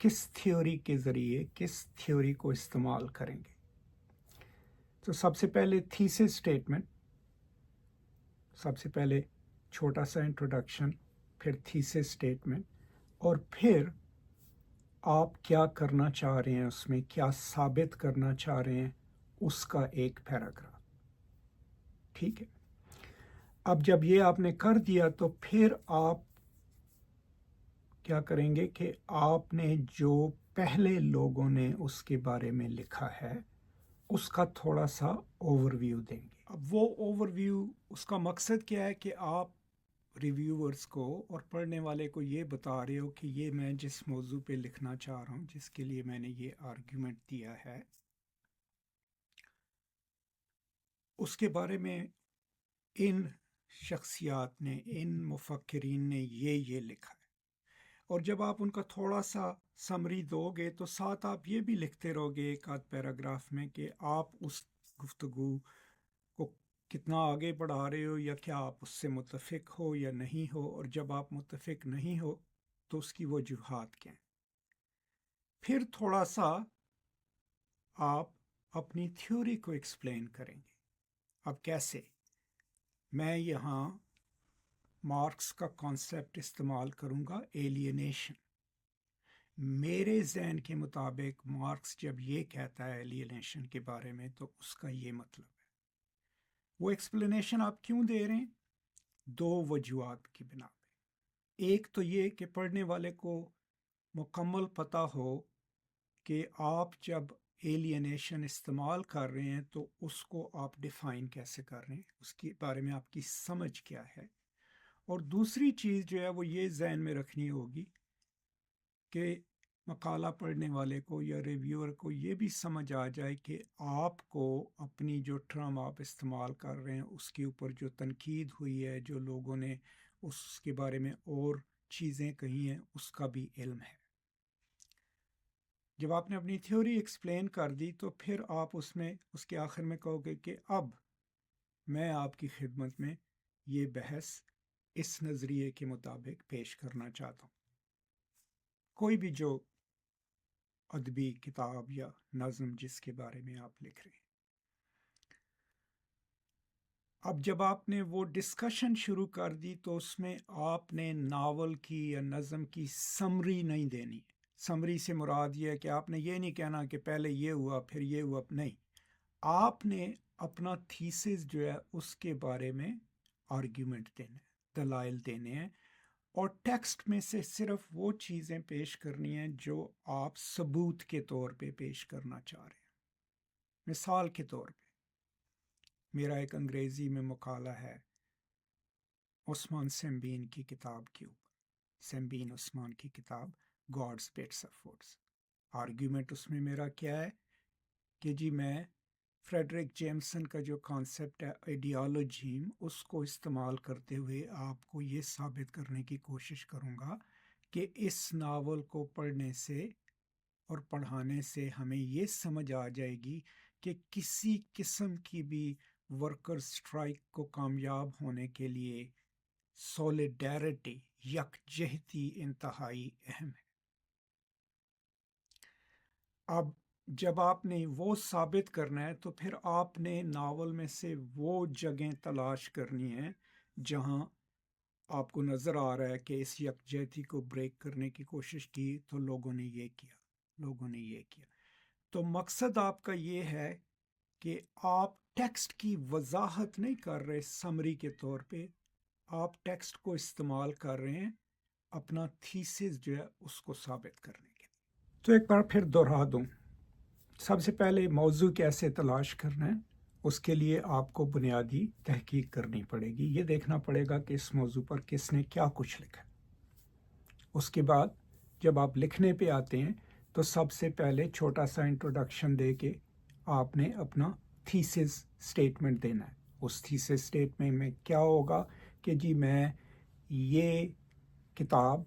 کس تھیوری کے ذریعے کس تھیوری کو استعمال کریں گے. تو سب سے پہلے تھیسس اسٹیٹمنٹ، سب سے پہلے چھوٹا سا انٹروڈکشن، پھر تھیسس اسٹیٹمنٹ، اور پھر آپ کیا کرنا چاہ رہے ہیں، اس میں کیا ثابت کرنا چاہ رہے ہیں، اس کا ایک پیراگراف. ٹھیک ہے. اب جب یہ آپ نے کر دیا تو پھر آپ کیا کریں گے کہ آپ نے جو پہلے لوگوں نے اس کے بارے میں لکھا ہے اس کا تھوڑا سا اوور ویو دیں گے. اب وہ اوور ویو، اس کا مقصد کیا ہے کہ آپ ریویورز کو اور پڑھنے والے کو یہ بتا رہے ہو کہ یہ میں جس موضوع پہ لکھنا چاہ رہا ہوں، جس کے لیے میں نے یہ آرگیومنٹ دیا ہے، اس کے بارے میں ان شخصیات نے، ان مفکرین نے یہ لکھا ہے. اور جب آپ ان کا تھوڑا سا سمری دو گے تو ساتھ آپ یہ بھی لکھتے رہو گے ایک آدھ پیراگراف میں کہ آپ اس گفتگو کو کتنا آگے بڑھا رہے ہو، یا کیا آپ اس سے متفق ہو یا نہیں ہو، اور جب آپ متفق نہیں ہو تو اس کی وجوہات کیا ہیں. پھر تھوڑا سا آپ اپنی تھیوری کو ایکسپلین کریں گے. اب کیسے؟ میں یہاں مارکس کا کانسیپٹ استعمال کروں گا، ایلینیشن. میرے ذہن کے مطابق مارکس جب یہ کہتا ہے ایلینیشن کے بارے میں تو اس کا یہ مطلب ہے. وہ ایکسپلینیشن آپ کیوں دے رہے ہیں؟ دو وجوہات کی بنا پہ. ایک تو یہ کہ پڑھنے والے کو مکمل پتہ ہو کہ آپ جب ایلینیشن استعمال کر رہے ہیں تو اس کو آپ ڈیفائن کیسے کر رہے ہیں، اس کے بارے میں آپ کی سمجھ کیا ہے. اور دوسری چیز جو ہے وہ یہ ذہن میں رکھنی ہوگی کہ مقالہ پڑھنے والے کو یا ریویور کو یہ بھی سمجھ آ جائے کہ آپ کو اپنی جو ٹرم آپ استعمال کر رہے ہیں اس کے اوپر جو تنقید ہوئی ہے، جو لوگوں نے اس کے بارے میں اور چیزیں کہی ہیں، اس کا بھی علم ہے. جب آپ نے اپنی تھیوری ایکسپلین کر دی تو پھر آپ اس کے آخر میں کہو گے کہ اب میں آپ کی خدمت میں یہ بحث اس نظریے کے مطابق پیش کرنا چاہتا ہوں. کوئی بھی جو ادبی کتاب یا نظم جس کے بارے میں آپ لکھ رہے ہیں. اب جب آپ نے وہ ڈسکشن شروع کر دی تو اس میں آپ نے ناول کی یا نظم کی سمری نہیں دینی. سمری سے مراد یہ ہے کہ آپ نے یہ نہیں کہنا کہ پہلے یہ ہوا پھر یہ ہوا، نہیں. آپ نے اپنا تھیسس جو ہے اس کے بارے میں آرگیومنٹ دینا ہے، دلائل دینے ہیں، اور ٹیکسٹ میں سے صرف وہ چیزیں پیش کرنی ہیں جو آپ ثبوت کے طور پہ پیش کرنا چاہ رہے ہیں. مثال کے طور پہ میرا ایک انگریزی میں مقالہ ہے عثمان سیمبین کی کتاب کے اوپر. سیمبین عثمان کی کتاب God's Bits of Woods. Argument اس میں میرا کیا ہے کہ جی میں فریڈرک جیمسن کا جو کانسیپٹ ہے آئیڈیالوجیم، اس کو استعمال کرتے ہوئے آپ کو یہ ثابت کرنے کی کوشش کروں گا کہ اس ناول کو پڑھنے سے اور پڑھانے سے ہمیں یہ سمجھ آ جائے گی کہ کسی قسم کی بھی ورکر سٹرائک کو کامیاب ہونے کے لیے سولیڈیرٹی، یکجہتی انتہائی اہم ہے. اب جب آپ نے وہ ثابت کرنا ہے تو پھر آپ نے ناول میں سے وہ جگہیں تلاش کرنی ہیں جہاں آپ کو نظر آ رہا ہے کہ اس یکجہتی کو بریک کرنے کی کوشش کی تو لوگوں نے یہ کیا، لوگوں نے یہ کیا. تو مقصد آپ کا یہ ہے کہ آپ ٹیکسٹ کی وضاحت نہیں کر رہے سمری کے طور پہ، آپ ٹیکسٹ کو استعمال کر رہے ہیں اپنا تھیسس جو ہے اس کو ثابت کرنے کے. تو ایک بار پھر دہرا دوں، سب سے پہلے موضوع کیسے تلاش کرنا ہے، اس کے لیے آپ کو بنیادی تحقیق کرنی پڑے گی. یہ دیکھنا پڑے گا کہ اس موضوع پر کس نے کیا کچھ لکھا. اس کے بعد جب آپ لکھنے پہ آتے ہیں تو سب سے پہلے چھوٹا سا انٹروڈکشن دے کے آپ نے اپنا تھیسس سٹیٹمنٹ دینا ہے. اس تھیسس سٹیٹمنٹ میں کیا ہوگا کہ جی میں یہ کتاب،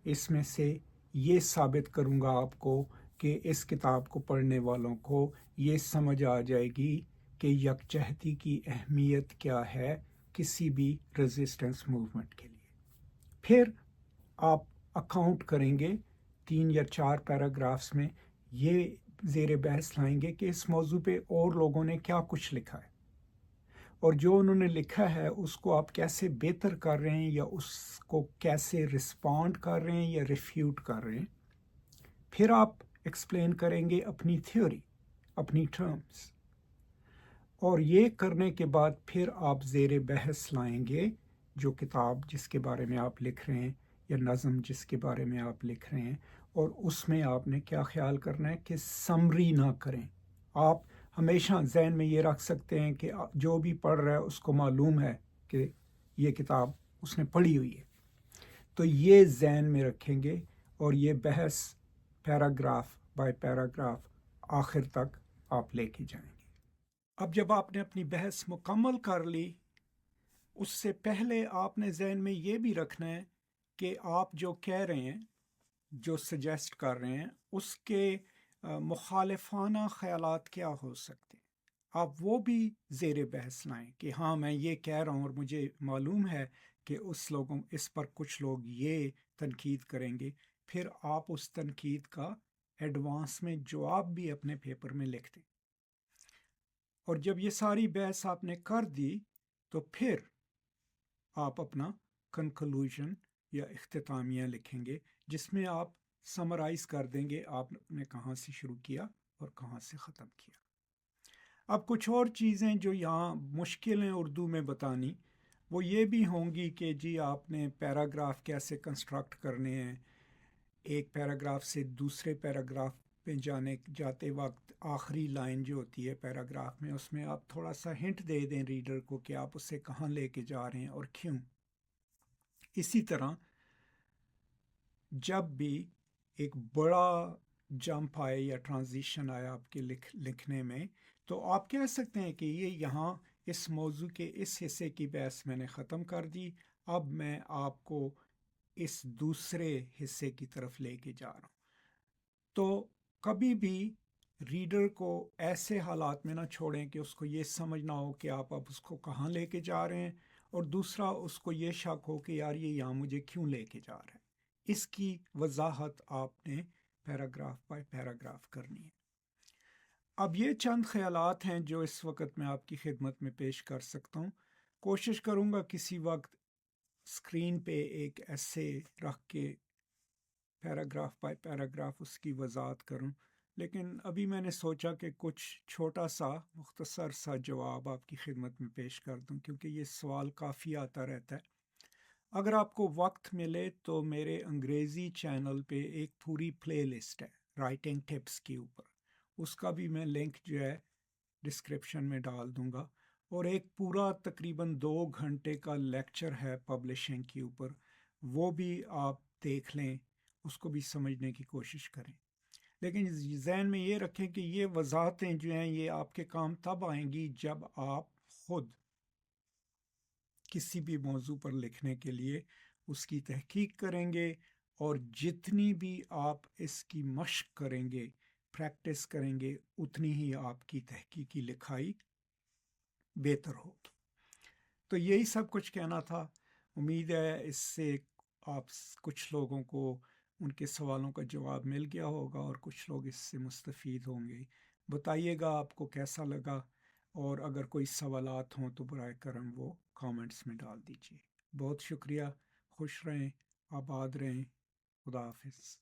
اس میں سے یہ ثابت کروں گا آپ کو کہ اس کتاب کو پڑھنے والوں کو یہ سمجھ آ جائے گی کہ یکجہتی کی اہمیت کیا ہے کسی بھی ریزسٹنس موومنٹ کے لیے. پھر آپ اکاؤنٹ کریں گے 3 یا 4 پیراگرافس میں یہ زیر بحث لائیں گے کہ اس موضوع پہ اور لوگوں نے کیا کچھ لکھا ہے، اور جو انہوں نے لکھا ہے اس کو آپ کیسے بہتر کر رہے ہیں، یا اس کو کیسے رسپونڈ کر رہے ہیں یا ریفیوٹ کر رہے ہیں۔ پھر آپ ایکسپلین کریں گے اپنی تھیوری، اپنی ٹرمز، اور یہ کرنے کے بعد پھر آپ زیر بحث لائیں گے جو کتاب جس کے بارے میں آپ لکھ رہے ہیں یا نظم جس کے بارے میں آپ لکھ رہے ہیں، اور اس میں آپ نے کیا خیال کرنا ہے کہ سمری نہ کریں۔ آپ ہمیشہ ذہن میں یہ رکھ سکتے ہیں کہ جو بھی پڑھ رہا ہے اس کو معلوم ہے کہ یہ کتاب اس نے پڑھی ہوئی ہے، تو یہ ذہن میں رکھیں گے، اور یہ بحث پیراگراف بائی پیراگراف آخر تک آپ لے کے جائیں گے۔ اب جب آپ نے اپنی بحث مکمل کر لی، اس سے پہلے آپ نے ذہن میں یہ بھی رکھنا ہے کہ آپ جو کہہ رہے ہیں، جو سجیسٹ کر رہے ہیں، اس کے مخالفانہ خیالات کیا ہو سکتے ہیں۔ آپ وہ بھی زیر بحث لائیں کہ ہاں میں یہ کہہ رہا ہوں اور مجھے معلوم ہے کہ اس پر کچھ لوگ یہ تنقید کریں گے۔ پھر آپ اس تنقید کا ایڈوانس میں جواب بھی اپنے پیپر میں لکھ دیں، اور جب یہ ساری بحث آپ نے کر دی تو پھر آپ اپنا کنکلوژن یا اختتامیہ لکھیں گے، جس میں آپ سمرائز کر دیں گے آپ نے کہاں سے شروع کیا اور کہاں سے ختم کیا۔ اب کچھ اور چیزیں جو یہاں مشکل ہیں اردو میں بتانی، وہ یہ بھی ہوں گی کہ جی آپ نے پیراگراف کیسے کنسٹرکٹ کرنے ہیں، ایک پیراگراف سے دوسرے پیراگراف پہ جاتے وقت آخری لائن جو ہوتی ہے پیراگراف میں، اس میں آپ تھوڑا سا ہنٹ دے دیں ریڈر کو کہ آپ اسے کہاں لے کے جا رہے ہیں اور کیوں۔ اسی طرح جب بھی ایک بڑا جمپ آئے یا ٹرانزیشن آیا آپ کے لکھنے میں، تو آپ کہہ سکتے ہیں کہ یہ یہاں اس موضوع کے اس حصے کی بحث میں نے ختم کر دی، اب میں آپ کو اس دوسرے حصے کی طرف لے کے جا رہا ہوں۔ تو کبھی بھی ریڈر کو ایسے حالات میں نہ چھوڑیں کہ اس کو یہ سمجھنا ہو کہ آپ اب اس کو کہاں لے کے جا رہے ہیں، اور دوسرا اس کو یہ شک ہو کہ یار یہ یہاں مجھے کیوں لے کے جا رہا ہے۔ اس کی وضاحت آپ نے پیراگراف بائی پیراگراف کرنی ہے۔ اب یہ چند خیالات ہیں جو اس وقت میں آپ کی خدمت میں پیش کر سکتا ہوں۔ کوشش کروں گا کسی وقت اسکرین پہ ایک ایسے رکھ کے پیراگراف بائی پیراگراف اس کی وضاحت کروں، لیکن ابھی میں نے سوچا کہ کچھ چھوٹا سا مختصر سا جواب آپ کی خدمت میں پیش کر دوں، کیونکہ یہ سوال کافی آتا رہتا ہے۔ اگر آپ کو وقت ملے تو میرے انگریزی چینل پہ ایک پوری پلے لسٹ ہے رائٹنگ ٹپس کے اوپر، اس کا بھی میں لنک جو ہے ڈسکرپشن میں ڈال دوں گا، اور ایک پورا تقریباً 2 گھنٹے کا لیکچر ہے پبلشنگ کے اوپر، وہ بھی آپ دیکھ لیں، اس کو بھی سمجھنے کی کوشش کریں۔ لیکن ذہن میں یہ رکھیں کہ یہ وضاحتیں جو ہیں یہ آپ کے کام تب آئیں گی جب آپ خود کسی بھی موضوع پر لکھنے کے لیے اس کی تحقیق کریں گے، اور جتنی بھی آپ اس کی مشق کریں گے، پریکٹس کریں گے، اتنی ہی آپ کی تحقیقی لکھائی بہتر ہوگی۔ تو یہی سب کچھ کہنا تھا۔ امید ہے اس سے آپ کچھ لوگوں کو ان کے سوالوں کا جواب مل گیا ہوگا، اور کچھ لوگ اس سے مستفید ہوں گے۔ بتائیے گا آپ کو کیسا لگا، اور اگر کوئی سوالات ہوں تو برائے کرم وہ کامنٹس میں ڈال دیجیے۔ بہت شکریہ، خوش رہیں، آباد رہیں، خدا حافظ۔